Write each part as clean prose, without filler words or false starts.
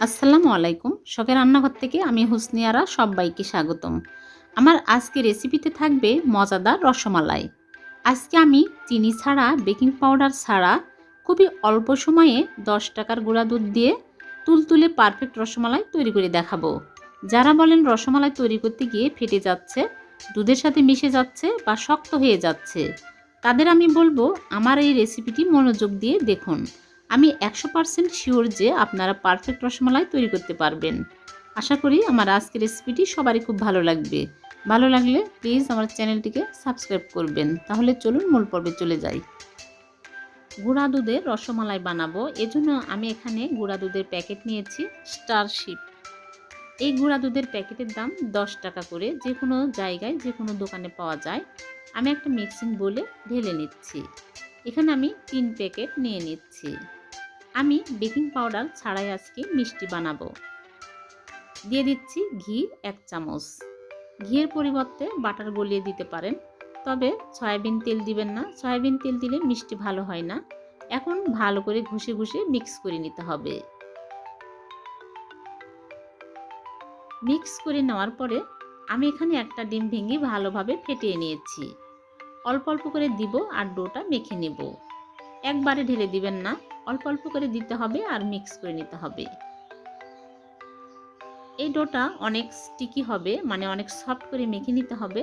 আসসালামু আলাইকুম। শখের রান্নাঘর থেকে আমি হুসনিয়ারা সবাইকে স্বাগতম। আমার আজকে রেসিপিতে থাকবে মজাদার রসমালাই। আজকে আমি চিনি ছাড়া, বেকিং পাউডার ছাড়া খুবই অল্প সময়ে ১০ টাকার গুঁড়া দুধ দিয়ে তুলতুলে পারফেক্ট রসমালাই তৈরি করে দেখাবো। যারা বলেন রসমালাই তৈরি করতে গিয়ে ফেটে যাচ্ছে, দুধের সাথে মিশে যাচ্ছে বা শক্ত হয়ে যাচ্ছে, তাদের আমি বলবো আমার এই রেসিপিটি মনোযোগ দিয়ে দেখুন। আমি ১০০% শিওর যে আপনারা পারফেক্ট রসমালাই তৈরি করতে পারবেন। আশা করি আমার আজকের রেসিপিটি সবারই খুব ভালো লাগবে। ভালো লাগলে প্লিজ আমার চ্যানেলটিকে সাবস্ক্রাইব করবেন। তাহলে চলুন মূল পর্বে চলে যাই। গুঁড়া দুধের রসমালাই বানাবো, এজন্য আমি এখানে গুঁড়া দুধের প্যাকেট নিয়েছি স্টারশিপ। এই গুঁড়া দুধের প্যাকেটের দাম ১০ টাকা করে, যে কোনো জায়গায় যে কোনো দোকানে পাওয়া যায়। আমি একটা মিক্সিং বোলে ঢেলে নিচ্ছি। এখানে আমি ৩ প্যাকেট নিয়ে নিচ্ছি। আমি বেকিং পাউডার ছাড়াই আজকে মিষ্টি বানাবো। দিয়ে দিচ্ছি ঘি ১ চামচ। ঘিয়ের পরিবর্তে বাটার গলিয়ে দিতে পারেন, তবে সয়াবিন তেল দিবেন না। সয়াবিন তেল দিলে মিষ্টি ভালো হয় না। এখন ভালো করে ঘষে ঘষে মিক্স করে নিতে হবে। মিক্স করে নেওয়ার পরে আমি এখানে একটা ডিম ভেঙে ভালোভাবে ফেটিয়ে নিয়েছি। অল্প অল্প করে দিব আর ডোটা মেখে নেব। একবারে ঢেলে দিবেন না, অল্প অল্প করে দিতে হবে আর মিক্স করে নিতে হবে। এই ডোটা অনেক স্টিকি হবে, মানে অনেক সফট করে মেখে নিতে হবে,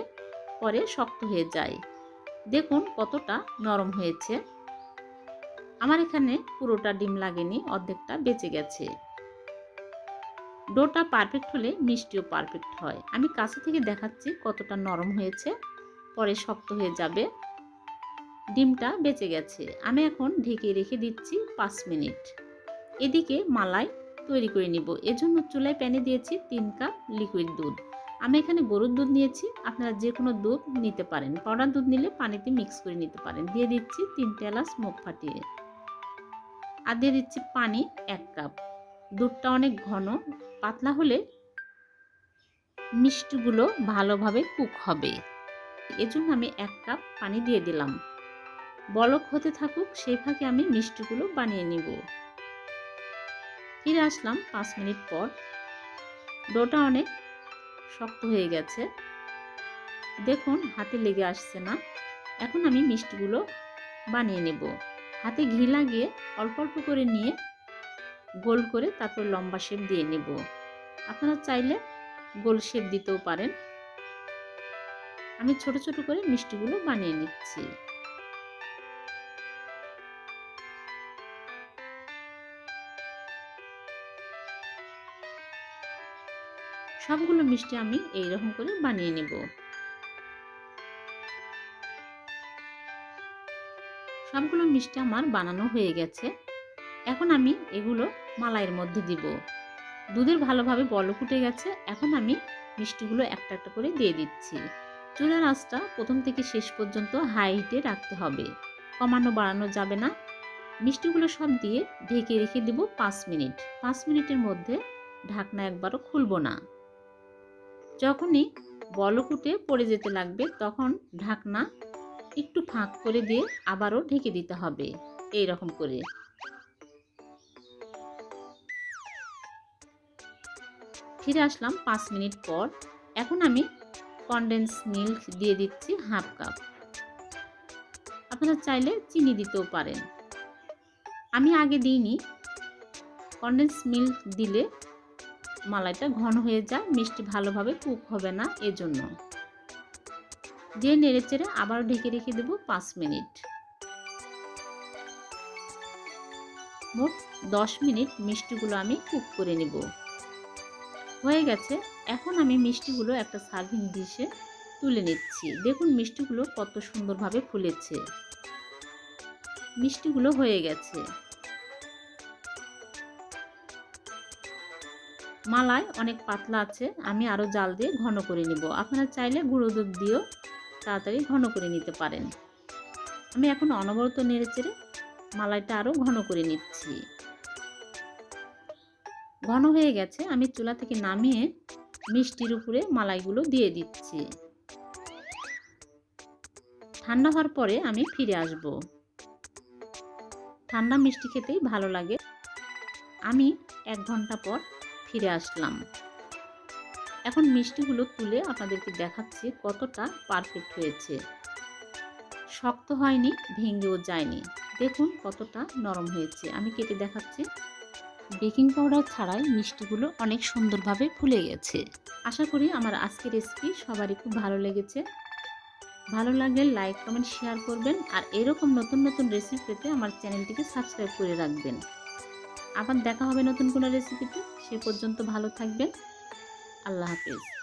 পরে শক্ত হয়ে যায়। দেখুন কতটা নরম হয়েছে। আমার এখানে পুরোটা ডিম লাগেনি, অর্ধেকটা বেঁচে গেছে। ডোটা পারফেক্ট হলে মিষ্টিও পারফেক্ট হয়। আমি কাছে থেকে দেখাচ্ছি কতটা নরম হয়েছে, পরে শক্ত হয়ে যাবে। ডিমটা বেঁচে গেছে। আমি এখন ঢেকে রেখে দিচ্ছি ৫ মিনিট। এদিকে মালাই তৈরি করে নিব। এজন্য চুলায় প্যানে দিয়েছি ৩ কাপ লিকুইড দুধ। আমি এখানে গরুর দুধ নিয়েছি, আপনারা যে কোনো দুধ নিতে পারেন। পাউডার দুধ নিলে পানিতে মিক্স করে নিতে পারেন। দিয়ে দিচ্ছি ৩টে এলাচ মুখ ফাটিয়ে, আর দিয়ে দিচ্ছি পানি ১ কাপ। দুধটা অনেক ঘন, পাতলা হলে মিষ্টিগুলো ভালোভাবে কুক হবে। এজন্য আমি ১ কাপ পানি দিয়ে দিলাম। বলক হতে থাকুক, সেই ফাঁকে আমি মিষ্টিগুলো বানিয়ে নিব। ফিরে আসলাম ৫ মিনিট পর। ডোটা অনেক শক্ত হয়ে গেছে, দেখুন হাতে লেগে আসছে না। এখন আমি মিষ্টিগুলো বানিয়ে নেব। হাতে ঘি লাগিয়ে অল্প অল্প করে নিয়ে গোল করে তারপর লম্বা শেপ দিয়ে নেব। আপনারা চাইলে গোল শেপ দিতেও পারেন। আমি ছোট ছোট করে মিষ্টিগুলো বানিয়ে নিচ্ছি। সবগুলো মিষ্টি আমি এইরকম করে বানিয়ে নেব। সবগুলো মিষ্টি আমার বানানো হয়ে গেছে। এখন আমি এগুলো মালাইয়ের মধ্যে দিব। দুধের ভালোভাবে বলক উঠে গেছে। এখন আমি মিষ্টিগুলো একটা একটা করে দিয়ে দিচ্ছি। চুলার আঁচটা প্রথম থেকে শেষ পর্যন্ত হাই হিটে রাখতে হবে, কমানো বাড়ানো যাবে না। মিষ্টিগুলো সব দিয়ে ঢেকে রেখে দেব ৫ মিনিট। ৫ মিনিটের মধ্যে ঢাকনা একবারও খুলব না। যখনই বলক উঠে পড়ে যেতে লাগবে, তখন ঢাকনা একটু ফাঁক করে দিয়ে আবারও ঢেকে দিতে হবে, এই রকম করে। ফিরে আসলাম ৫ মিনিট পর। এখন আমি কনডেন্স মিল্ক দিয়ে দিচ্ছি ১/২ কাপ। আপনারা চাইলে চিনি দিতেও পারেন, আমি আগে দিইনি। কনডেন্স মিল্ক দিলে মালাইটা ঘন হয়ে যায়, মিষ্টি ভালোভাবে কুক হবে না, এজন্য। দিয়ে নেড়েচেড়ে আবার ঢেকে রেখে দেব ৫ মিনিট। মোট ১০ মিনিট মিষ্টিগুলো আমি কুক করে নেব। হয়ে গেছে। এখন আমি মিষ্টিগুলো একটা সার্ভিং ডিশে তুলে নিচ্ছি। দেখুন মিষ্টিগুলো কত সুন্দরভাবে ফুলেছে। মিষ্টিগুলো হয়ে গেছে। মালাই অনেক পাতলা আছে, আমি আরও জাল দিয়ে ঘন করে নেব। আপনারা চাইলে গুঁড়ো দুধ দিয়েও তাড়াতাড়ি ঘন করে নিতে পারেন। আমি এখন অনবরত নেড়েচেড়ে মালাইটা আরও ঘন করে নিচ্ছি। ঘন হয়ে গেছে। আমি চুলা থেকে নামিয়ে মিষ্টির উপরে মালাইগুলো দিয়ে দিচ্ছি। ঠান্ডা হওয়ার পরে আমি ফিরে আসব। ঠান্ডা মিষ্টি খেতেই ভালো লাগে। আমি 1 ঘন্টা পর ফিরে আসলাম। এখন মিষ্টিগুলো তুলে আপনাদেরকে দেখাচ্ছি কতটা পারফেক্ট হয়েছে। শক্ত হয়নি, ভেঙেও যায়নি। দেখুন কতটা নরম হয়েছে। আমি কেটে দেখাচ্ছি। বেকিং পাউডার ছাড়াই মিষ্টিগুলো অনেক সুন্দরভাবে ফুলে গেছে। আশা করি আমার আজকের রেসিপি সবারই খুব ভালো লেগেছে। ভালো লাগলে লাইক, কমেন্ট, শেয়ার করবেন। আর এরকম নতুন নতুন রেসিপি পেতে আমার চ্যানেলটিকে সাবস্ক্রাইব করে রাখবেন। আবার দেখা হবে নতুন কোনো রেসিপিতে। সে পর্যন্ত ভালো থাকবেন। আল্লাহ হাফেজ।